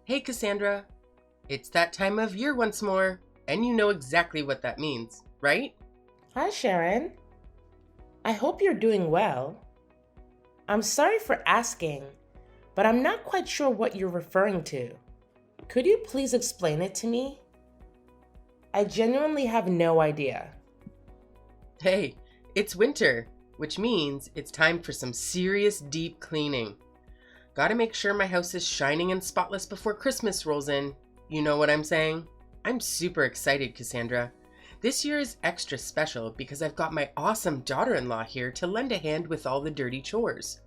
Hey Cassandra, it's that time of year once more, and you know exactly what that means, right? Hi, Sharon. I hope you're doing well. I'm sorry for asking, but I'm not quite sure what you're referring to. Could you please explain it to me? I genuinely have no idea. Hey, it's winter, which means it's time for some serious deep cleaning. Gotta make sure my house is shining and spotless before Christmas rolls in. You know what I'm saying? I'm super excited, Cassandra. This year is extra special because I've got my awesome daughter-in-law here to lend a hand with all the dirty chores.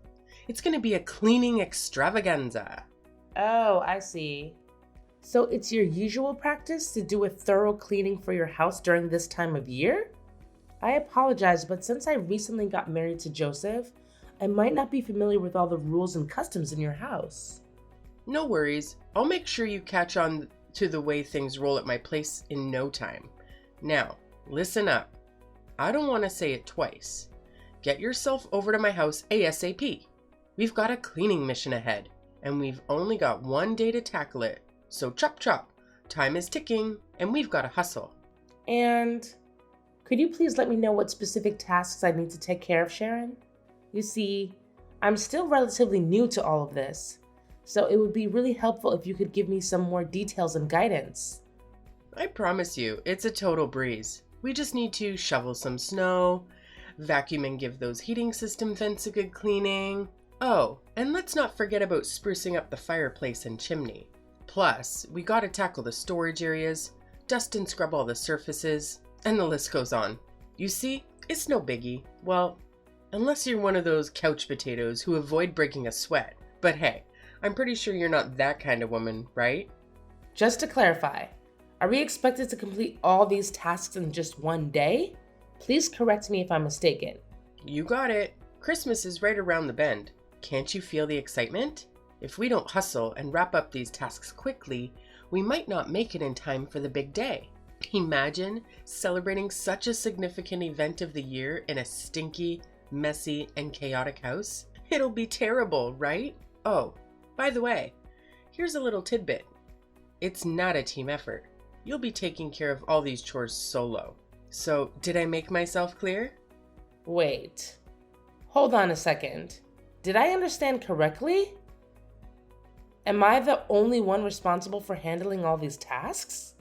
It's gonna be a cleaning extravaganza. Oh, I see. So it's your usual practice to do a thorough cleaning for your house during this time of year? I apologize, but since I recently got married to Joseph, I might not be familiar with all the rules and customs in your house. No worries, I'll make sure you catch on to the way things roll at my place in no time. Now, listen up. I don't want to say it twice. Get yourself over to my house ASAP. We've got a cleaning mission ahead, and we've only got one day to tackle it. So chop chop, time is ticking, and we've got to hustle. And could you please let me know what specific tasks I need to take care of, Sharon? You see, I'm still relatively new to all of this, so it would be really helpful if you could give me some more details and guidance. I promise you, it's a total breeze. We just need to shovel some snow, vacuum and give those heating system vents a good cleaning. Oh, and let's not forget about sprucing up the fireplace and chimney. Plus, we gotta tackle the storage areas, dust and scrub all the surfaces, and the list goes on. You see, it's no biggie. Well, unless you're one of those couch potatoes who avoid breaking a sweat. But hey, I'm pretty sure you're not that kind of woman, right? Just to clarify, are we expected to complete all these tasks in just one day? Please correct me if I'm mistaken. You got it. Christmas is right around the bend. Can't you feel the excitement? If we don't hustle and wrap up these tasks quickly, we might not make it in time for the big day. Imagine celebrating such a significant event of the year in a stinky, messy, and chaotic house. It'll be terrible, right? Oh, by the way, here's a little tidbit. It's not a team effort. You'll be taking care of all these chores solo. So, did I make myself clear? Wait, hold on a second. Did I understand correctly? Am I the only one responsible for handling all these tasks?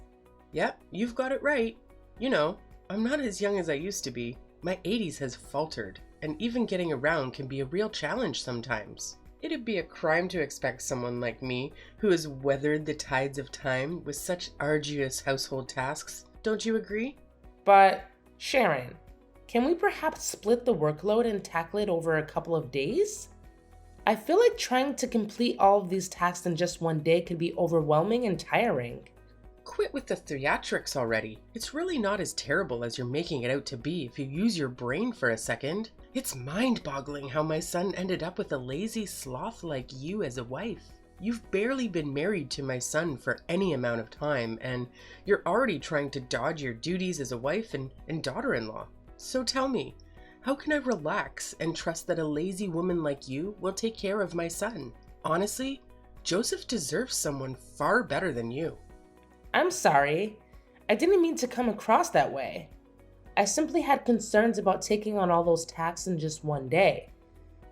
Yep, you've got it right. You know, I'm not as young as I used to be. My 80s has faltered, and even getting around can be a real challenge sometimes. It'd be a crime to expect someone like me, who has weathered the tides of time with such arduous household tasks. Don't you agree? But, Sharon, can we perhaps split the workload and tackle it over a couple of days? I feel like trying to complete all of these tasks in just one day could be overwhelming and tiring. Quit with the theatrics already. It's really not as terrible as you're making it out to be if you use your brain for a second. It's mind-boggling how my son ended up with a lazy sloth like you as a wife. You've barely been married to my son for any amount of time, and you're already trying to dodge your duties as a wife and daughter-in-law. So tell me, how can I relax and trust that a lazy woman like you will take care of my son? Honestly, Joseph deserves someone far better than you. I'm sorry. I didn't mean to come across that way. I simply had concerns about taking on all those tasks in just one day,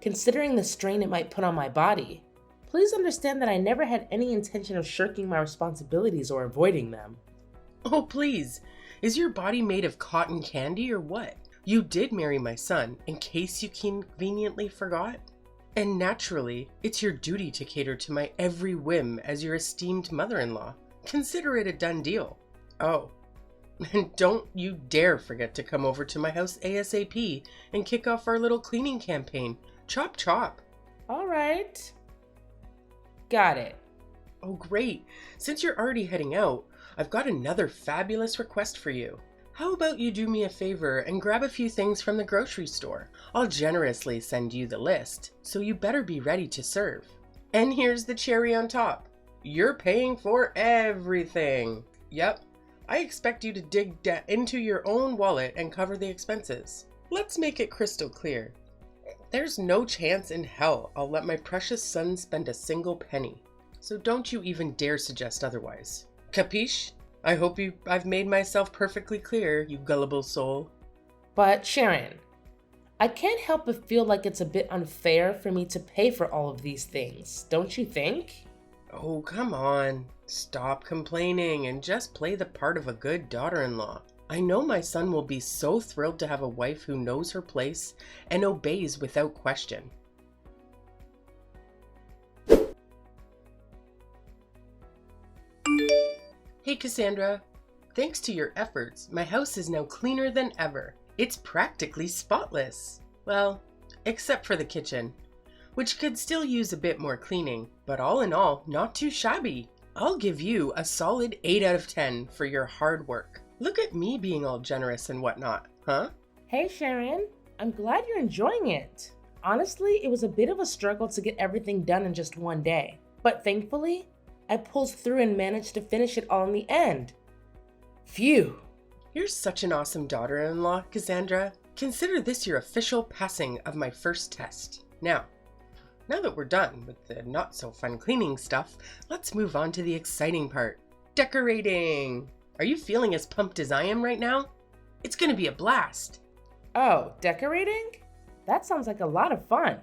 considering the strain it might put on my body. Please understand that I never had any intention of shirking my responsibilities or avoiding them. Oh, please. Is your body made of cotton candy or what? You did marry my son, in case you conveniently forgot. And naturally, it's your duty to cater to my every whim as your esteemed mother-in-law. Consider it a done deal. Oh, and don't you dare forget to come over to my house ASAP and kick off our little cleaning campaign. Chop chop. All right. Got it. Oh, great. Since you're already heading out, I've got another fabulous request for you. How about you do me a favor and grab a few things from the grocery store? I'll generously send you the list, so you better be ready to serve. And here's the cherry on top. You're paying for everything. Yep, I expect you to dig into your own wallet and cover the expenses. Let's make it crystal clear. There's no chance in hell I'll let my precious son spend a single penny. so don't you even dare suggest otherwise. Capiche? I hope I've made myself perfectly clear, you gullible soul. But Sharon, I can't help but feel like it's a bit unfair for me to pay for all of these things, don't you think? Oh, come on. Stop complaining and just play the part of a good daughter-in-law. I know my son will be so thrilled to have a wife who knows her place and obeys without question. Hey Cassandra, thanks to your efforts, my house is now cleaner than ever. It's practically spotless. Well, except for the kitchen, which could still use a bit more cleaning, but all in all, not too shabby. I'll give you a solid 8 out of 10 for your hard work. Look at me being all generous and whatnot, huh? Hey Sharon, I'm glad you're enjoying it. Honestly, it was a bit of a struggle to get everything done in just one day, but thankfully, I pulled through and managed to finish it all in the end. Phew! You're such an awesome daughter-in-law, Cassandra. Consider this your official passing of my first test. Now that we're done with the not-so-fun cleaning stuff, let's move on to the exciting part. Decorating! Are you feeling as pumped as I am right now? It's gonna be a blast! Oh, decorating? That sounds like a lot of fun.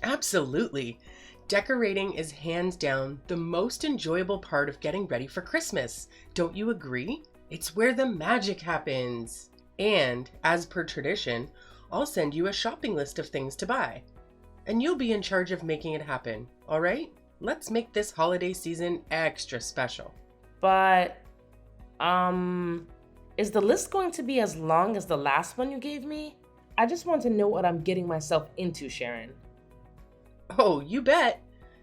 Absolutely! Decorating is hands down the most enjoyable part of getting ready for Christmas. Don't you agree? It's where the magic happens. And, as per tradition, I'll send you a shopping list of things to buy. And you'll be in charge of making it happen, alright? Let's make this holiday season extra special. But, is the list going to be as long as the last one you gave me? I just want to know what I'm getting myself into, Sharon. Oh, you bet!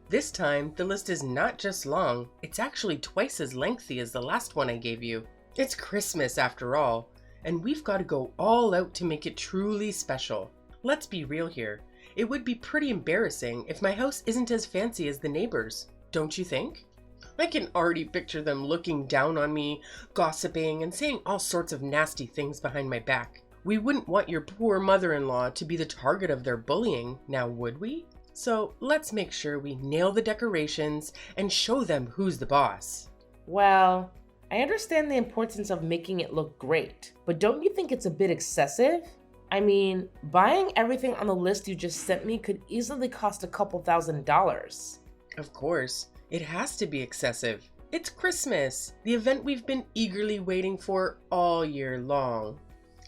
This time, the list is not just long, it's actually twice as lengthy as the last one I gave you. It's Christmas after all, and we've got to go all out to make it truly special. Let's be real here. It would be pretty embarrassing if my house isn't as fancy as the neighbors, don't you think? I can already picture them looking down on me, gossiping, and saying all sorts of nasty things behind my back. We wouldn't want your poor mother-in-law to be the target of their bullying, now would we? So let's make sure we nail the decorations and show them who's the boss. Well, I understand the importance of making it look great, but don't you think it's a bit excessive? I mean, buying everything on the list you just sent me could easily cost a couple $1,000s. Of course, it has to be excessive. It's Christmas, the event we've been eagerly waiting for all year long.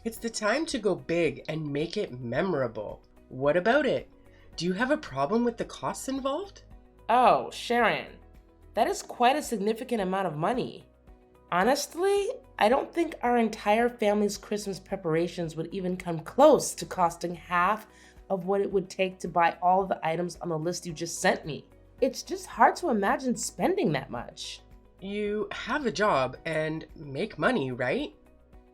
It's the time to go big and make it memorable. What about it? Do you have a problem with the costs involved? Oh, Sharon, that is quite a significant amount of money. Honestly, I don't think our entire family's Christmas preparations would even come close to costing half of what it would take to buy all the items on the list you just sent me. It's just hard to imagine spending that much. You have a job and make money, right?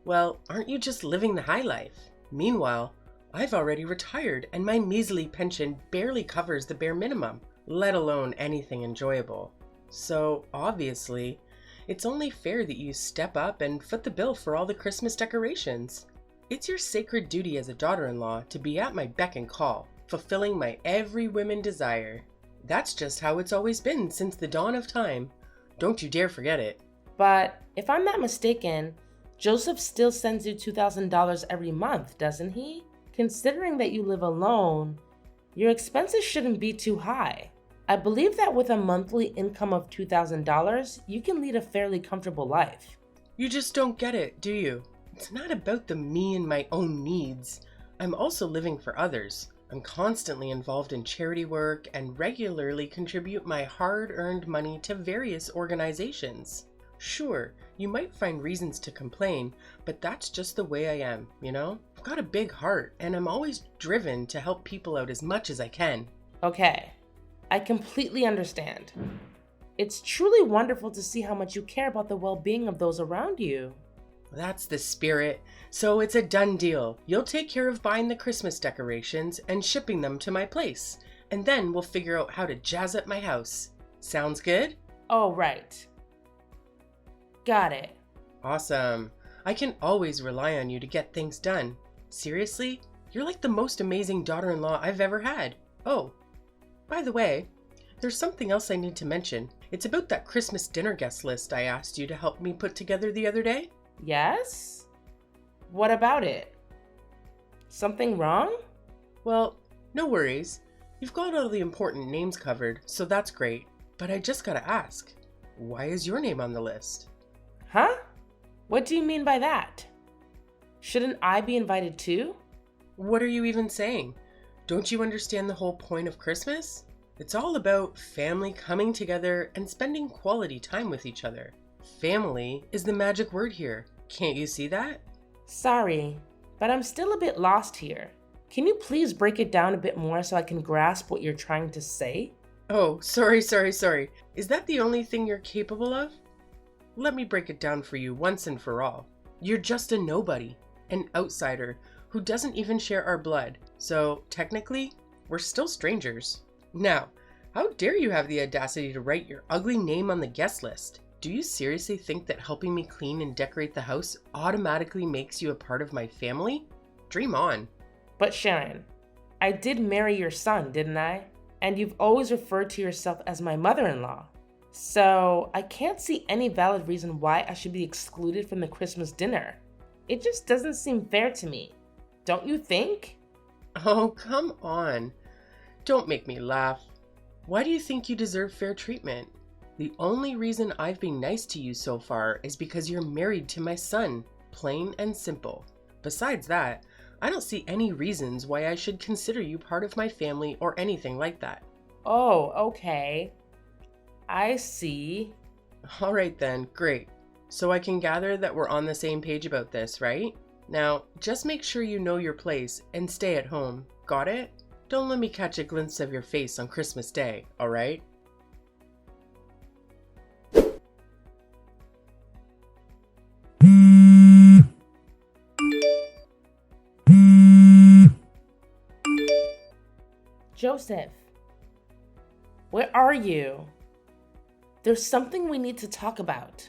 Well, aren't you just living the high life? Meanwhile, I've already retired and my measly pension barely covers the bare minimum, let alone anything enjoyable. So, obviously, it's only fair that you step up and foot the bill for all the Christmas decorations. It's your sacred duty as a daughter-in-law to be at my beck and call, fulfilling my every whim desire. That's just how it's always been since the dawn of time. Don't you dare forget it. But if I'm not mistaken, Joseph still sends you $2,000 every month, doesn't he? Considering that you live alone, your expenses shouldn't be too high. I believe that with a monthly income of $2,000, you can lead a fairly comfortable life. You just don't get it, do you? It's not about the me and my own needs. I'm also living for others. I'm constantly involved in charity work and regularly contribute my hard-earned money to various organizations. Sure, you might find reasons to complain, but that's just the way I am, you know? I've got a big heart, and I'm always driven to help people out as much as I can. Okay, I completely understand. It's truly wonderful to see how much you care about the well-being of those around you. That's the spirit. So it's a done deal. You'll take care of buying the Christmas decorations and shipping them to my place, and then we'll figure out how to jazz up my house. Sounds good? Oh, right. Got it. Awesome. I can always rely on you to get things done. Seriously, you're like the most amazing daughter-in-law I've ever had. Oh, by the way, There's something else I need to mention. It's about that Christmas dinner guest list I asked you to help me put together the other day. Yes? What about it? Something wrong? Well, no worries. You've got all the important names covered, so that's great. But I just gotta ask, why is your name on the list? Huh? What do you mean by that? Shouldn't I be invited too? What are you even saying? Don't you understand the whole point of Christmas? It's all about family coming together and spending quality time with each other. Family is the magic word here. Can't you see that? Sorry, but I'm still a bit lost here. Can you please break it down a bit more so I can grasp what you're trying to say? Oh, sorry. Is that the only thing you're capable of? Let me break it down for you once and for all. You're just a nobody, an outsider who doesn't even share our blood. So technically, we're still strangers. Now, how dare you have the audacity to write your ugly name on the guest list? Do you seriously think that helping me clean and decorate the house automatically makes you a part of my family? Dream on. But Sharon, I did marry your son, didn't I? And you've always referred to yourself as my mother-in-law. So I can't see any valid reason why I should be excluded from the Christmas dinner. It just doesn't seem fair to me. Don't you think? Oh, come on. Don't make me laugh. Why do you think you deserve fair treatment? The only reason I've been nice to you so far is because you're married to my son. Plain and simple. Besides that, I don't see any reasons why I should consider you part of my family or anything like that. Oh, okay. I see. All right then, great. So I can gather that we're on the same page about this, right? Now, just make sure you know your place and stay at home. Got it? Don't let me catch a glimpse of your face on Christmas Day, all right? Joseph, where are you? There's something we need to talk about.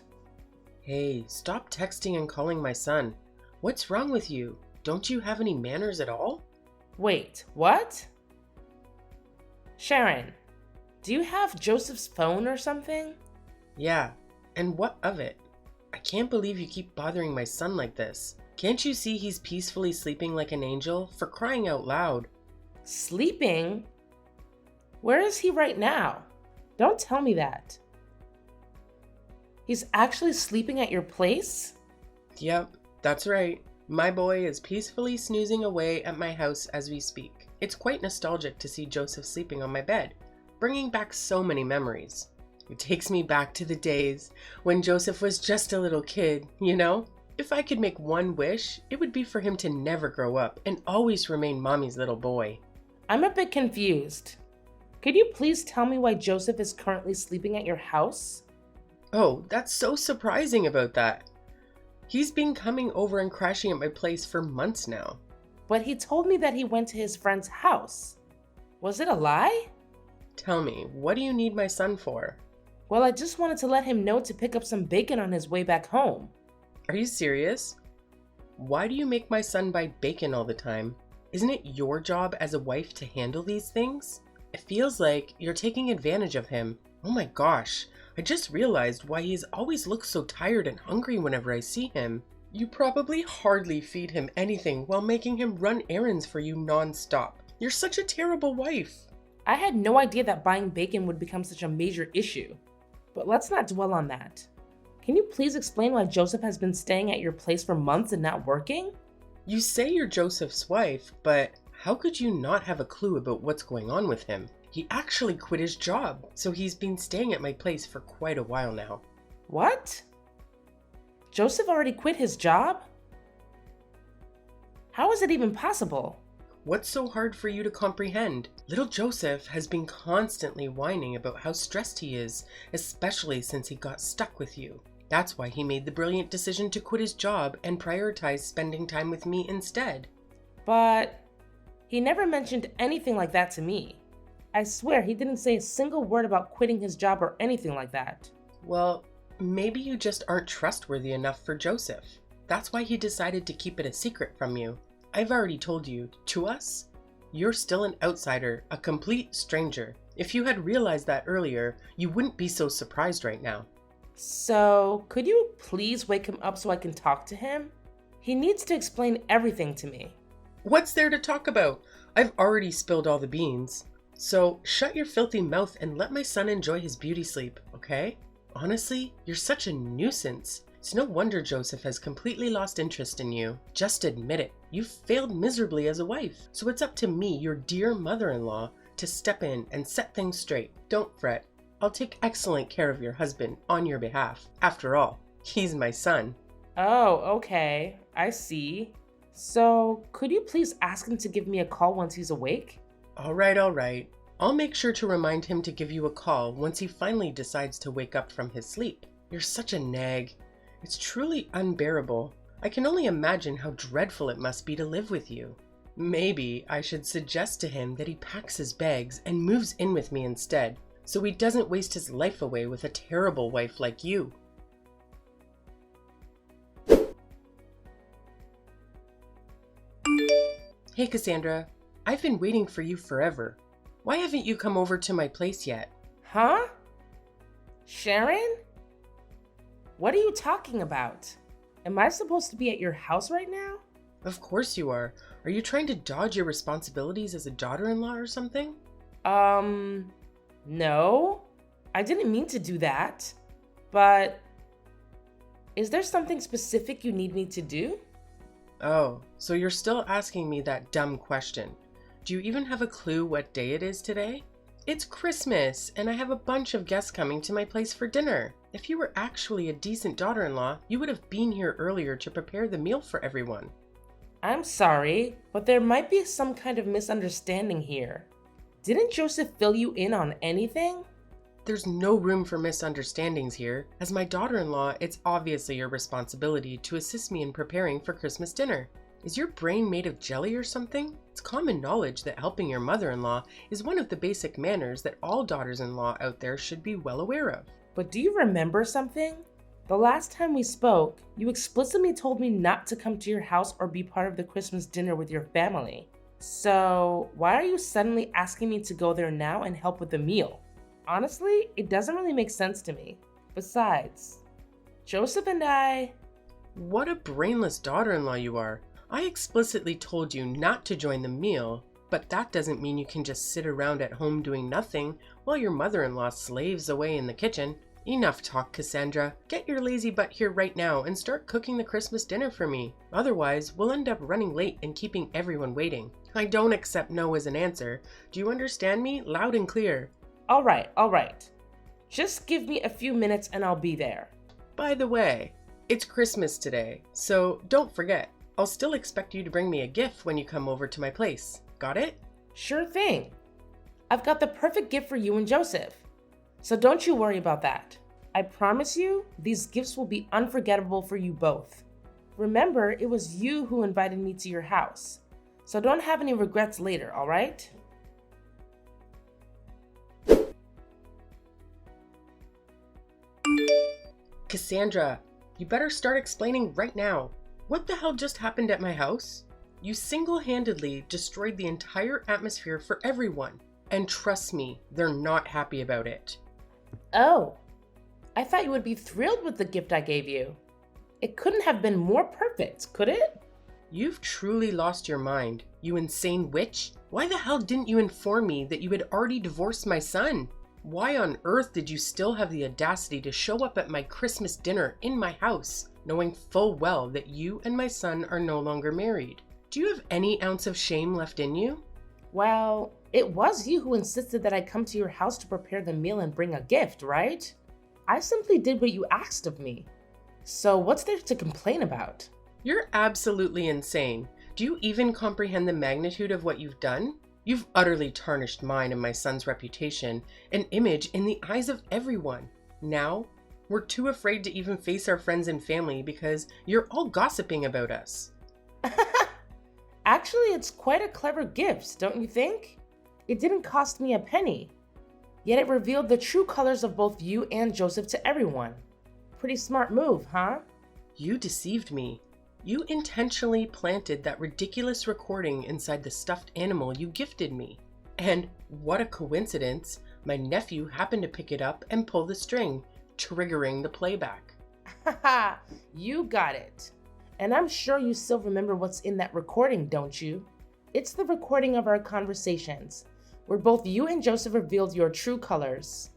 Hey, stop texting and calling my son. What's wrong with you? Don't you have any manners at all? Wait, what? Sharon, do you have Joseph's phone or something? Yeah, and what of it? I can't believe you keep bothering my son like this. Can't you see he's peacefully sleeping like an angel? For crying out loud. Sleeping? Where is he right now? Don't tell me that. He's actually sleeping at your place? Yep, that's right. My boy is peacefully snoozing away at my house as we speak. It's quite nostalgic to see Joseph sleeping on my bed, bringing back so many memories. It takes me back to the days when Joseph was just a little kid, you know? If I could make one wish, it would be for him to never grow up and always remain mommy's little boy. I'm a bit confused. Could you please tell me why Joseph is currently sleeping at your house? Oh, that's so surprising about that. He's been coming over and crashing at my place for months now. But he told me that he went to his friend's house. Was it a lie? Tell me, what do you need my son for? Well, I just wanted to let him know to pick up some bacon on his way back home. Are you serious? Why do you make my son buy bacon all the time? Isn't it your job as a wife to handle these things? It feels like you're taking advantage of him. Oh my gosh, I just realized why he's always looks so tired and hungry whenever I see him. You probably hardly feed him anything while making him run errands for you non-stop. You're such a terrible wife. I had no idea that buying bacon would become such a major issue. But let's not dwell on that. Can you please explain why Joseph has been staying at your place for months and not working? You say you're Joseph's wife, but how could you not have a clue about what's going on with him? He actually quit his job, so he's been staying at my place for quite a while now. What? Joseph already quit his job? How is it even possible? What's so hard for you to comprehend? Little Joseph has been constantly whining about how stressed he is, especially since he got stuck with you. That's why he made the brilliant decision to quit his job and prioritize spending time with me instead. But he never mentioned anything like that to me. I swear he didn't say a single word about quitting his job or anything like that. Well, maybe you just aren't trustworthy enough for Joseph. That's why he decided to keep it a secret from you. I've already told you, to us, you're still an outsider, a complete stranger. If you had realized that earlier, you wouldn't be so surprised right now. So, could you please wake him up so I can talk to him? He needs to explain everything to me. What's there to talk about? I've already spilled all the beans. So shut your filthy mouth and let my son enjoy his beauty sleep, okay? Honestly, you're such a nuisance. It's no wonder Joseph has completely lost interest in you. Just admit it. You've failed miserably as a wife. So it's up to me, your dear mother-in-law, to step in and set things straight. Don't fret. I'll take excellent care of your husband on your behalf. After all, he's my son. Oh, okay. I see. So, could you please ask him to give me a call once he's awake? All right. I'll make sure to remind him to give you a call once he finally decides to wake up from his sleep. You're such a nag. It's truly unbearable. I can only imagine how dreadful it must be to live with you. Maybe I should suggest to him that he packs his bags and moves in with me instead, so he doesn't waste his life away with a terrible wife like you. Hey Cassandra, I've been waiting for you forever. Why haven't you come over to my place yet? Huh? Sharon? What are you talking about? Am I supposed to be at your house right now? Of course you are. Are you trying to dodge your responsibilities as a daughter-in-law or something? No. I didn't mean to do that. But is there something specific you need me to do? Oh, so you're still asking me that dumb question. Do you even have a clue what day it is today? It's Christmas, and I have a bunch of guests coming to my place for dinner. If you were actually a decent daughter-in-law, you would have been here earlier to prepare the meal for everyone. I'm sorry, but there might be some kind of misunderstanding here. Didn't Joseph fill you in on anything? There's no room for misunderstandings here. As my daughter-in-law, it's obviously your responsibility to assist me in preparing for Christmas dinner. Is your brain made of jelly or something? It's common knowledge that helping your mother-in-law is one of the basic manners that all daughters-in-law out there should be well aware of. But do you remember something? The last time we spoke, you explicitly told me not to come to your house or be part of the Christmas dinner with your family. So why are you suddenly asking me to go there now and help with the meal? Honestly, it doesn't really make sense to me. Besides, Joseph and I... What a brainless daughter-in-law you are. I explicitly told you not to join the meal, but that doesn't mean you can just sit around at home doing nothing while your mother-in-law slaves away in the kitchen. Enough talk, Cassandra. Get your lazy butt here right now and start cooking the Christmas dinner for me. Otherwise, we'll end up running late and keeping everyone waiting. I don't accept no as an answer. Do you understand me? Loud and clear. All right. Just give me a few minutes and I'll be there. By the way, it's Christmas today, so don't forget. I'll still expect you to bring me a gift when you come over to my place. Got it? Sure thing. I've got the perfect gift for you and Joseph. So don't you worry about that. I promise you, these gifts will be unforgettable for you both. Remember, it was you who invited me to your house. So don't have any regrets later, all right? Cassandra, you better start explaining right now. What the hell just happened at my house? You single-handedly destroyed the entire atmosphere for everyone. And trust me, they're not happy about it. Oh, I thought you would be thrilled with the gift I gave you. It couldn't have been more perfect, could it? You've truly lost your mind, you insane witch. Why the hell didn't you inform me that you had already divorced my son? Why on earth did you still have the audacity to show up at my Christmas dinner in my house, knowing full well that you and my son are no longer married? Do you have any ounce of shame left in you? Well, it was you who insisted that I come to your house to prepare the meal and bring a gift, right? I simply did what you asked of me. So what's there to complain about? You're absolutely insane. Do you even comprehend the magnitude of what you've done? You've utterly tarnished mine and my son's reputation and image in the eyes of everyone. Now, we're too afraid to even face our friends and family because you're all gossiping about us. Actually, it's quite a clever gift, don't you think? It didn't cost me a penny. Yet it revealed the true colors of both you and Joseph to everyone. Pretty smart move, huh? You deceived me. You intentionally planted that ridiculous recording inside the stuffed animal you gifted me. And what a coincidence, my nephew happened to pick it up and pull the string, triggering the playback. Haha, you got it. And I'm sure you still remember what's in that recording, don't you? It's the recording of our conversations, where both you and Joseph revealed your true colors.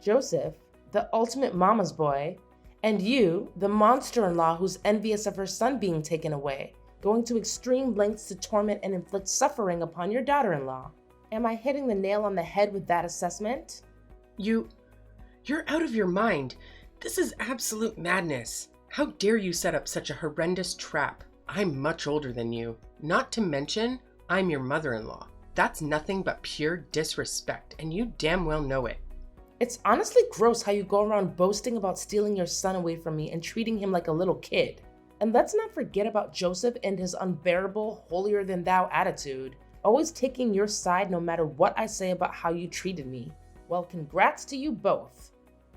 Joseph, the ultimate mama's boy, and you, the monster-in-law who's envious of her son being taken away, going to extreme lengths to torment and inflict suffering upon your daughter-in-law. Am I hitting the nail on the head with that assessment? You're out of your mind. This is absolute madness. How dare you set up such a horrendous trap? I'm much older than you. Not to mention, I'm your mother-in-law. That's nothing but pure disrespect, and you damn well know it. It's honestly gross how you go around boasting about stealing your son away from me and treating him like a little kid. And let's not forget about Joseph and his unbearable, holier-than-thou attitude, always taking your side no matter what I say about how you treated me. Well, congrats to you both.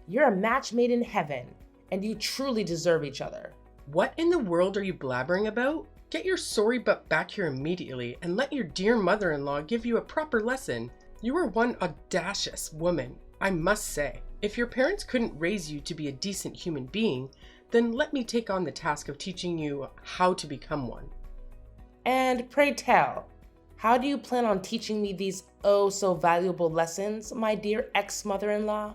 You're a match made in heaven, and you truly deserve each other. What in the world are you blabbering about? Get your sorry butt back here immediately and let your dear mother-in-law give you a proper lesson. You are one audacious woman, I must say. If your parents couldn't raise you to be a decent human being, then let me take on the task of teaching you how to become one. And pray tell, how do you plan on teaching me these oh so valuable lessons, my dear ex-mother-in-law?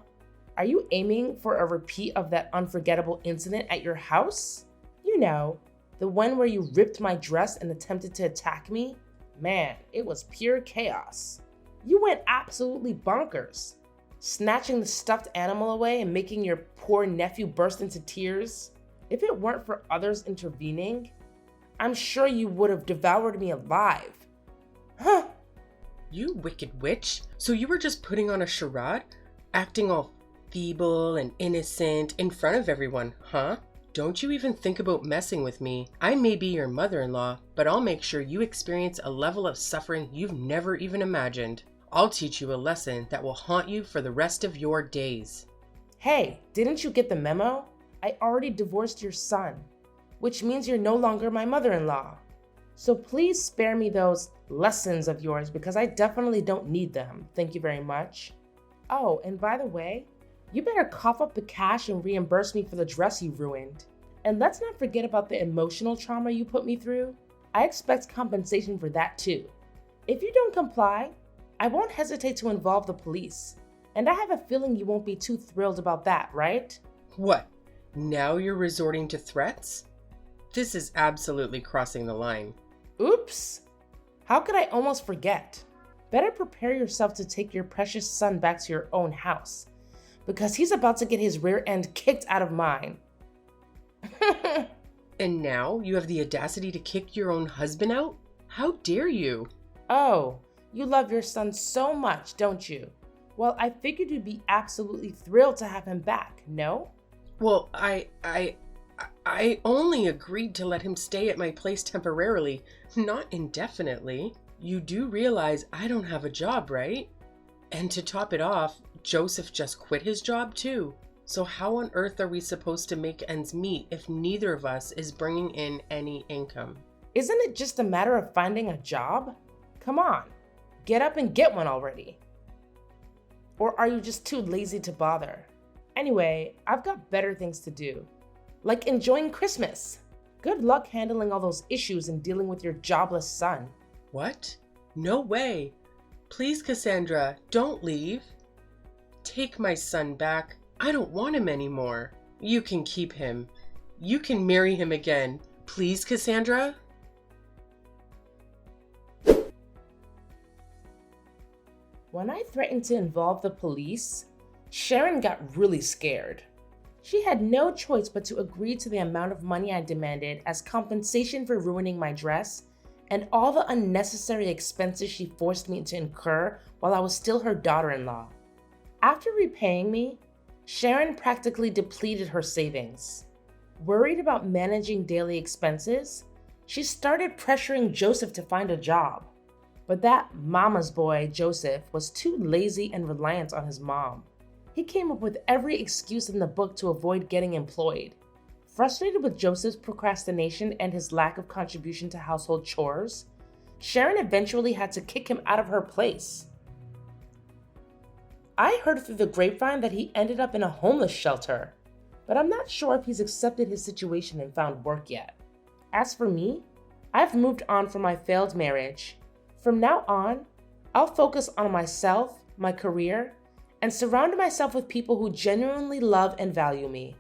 Are you aiming for a repeat of that unforgettable incident at your house? You know, the one where you ripped my dress and attempted to attack me? Man, it was pure chaos. You went absolutely bonkers, snatching the stuffed animal away and making your poor nephew burst into tears. If it weren't for others intervening, I'm sure you would have devoured me alive. Huh? You wicked witch. So you were just putting on a charade? Acting all feeble and innocent in front of everyone, huh? Don't you even think about messing with me. I may be your mother-in-law, but I'll make sure you experience a level of suffering you've never even imagined. I'll teach you a lesson that will haunt you for the rest of your days. Hey, didn't you get the memo? I already divorced your son, which means you're no longer my mother-in-law. So please spare me those lessons of yours because I definitely don't need them. Thank you very much. Oh, and by the way, you better cough up the cash and reimburse me for the dress you ruined. And let's not forget about the emotional trauma you put me through. I expect compensation for that too. If you don't comply, I won't hesitate to involve the police. And I have a feeling you won't be too thrilled about that, right? What? Now you're resorting to threats? This is absolutely crossing the line. Oops! How could I almost forget? Better prepare yourself to take your precious son back to your own house, because he's about to get his rear end kicked out of mine. And now you have the audacity to kick your own husband out? How dare you? Oh, you love your son so much, don't you? Well, I figured you'd be absolutely thrilled to have him back, no? Well, I only agreed to let him stay at my place temporarily, not indefinitely. You do realize I don't have a job, right? And to top it off, Joseph just quit his job too. So how on earth are we supposed to make ends meet if neither of us is bringing in any income? Isn't it just a matter of finding a job? Come on, get up and get one already. Or are you just too lazy to bother? Anyway, I've got better things to do, like enjoying Christmas. Good luck handling all those issues and dealing with your jobless son. What? No way. Please, Cassandra, don't leave. Take my son back. I don't want him anymore. You can keep him. You can marry him again. Please, Cassandra? When I threatened to involve the police, Sharon got really scared. She had no choice but to agree to the amount of money I demanded as compensation for ruining my dress and all the unnecessary expenses she forced me to incur while I was still her daughter-in-law. After repaying me, Sharon practically depleted her savings. Worried about managing daily expenses, she started pressuring Joseph to find a job. But that mama's boy, Joseph, was too lazy and reliant on his mom. He came up with every excuse in the book to avoid getting employed. Frustrated with Joseph's procrastination and his lack of contribution to household chores, Sharon eventually had to kick him out of her place. I heard through the grapevine that he ended up in a homeless shelter, but I'm not sure if he's accepted his situation and found work yet. As for me, I've moved on from my failed marriage. From now on, I'll focus on myself, my career, and surround myself with people who genuinely love and value me.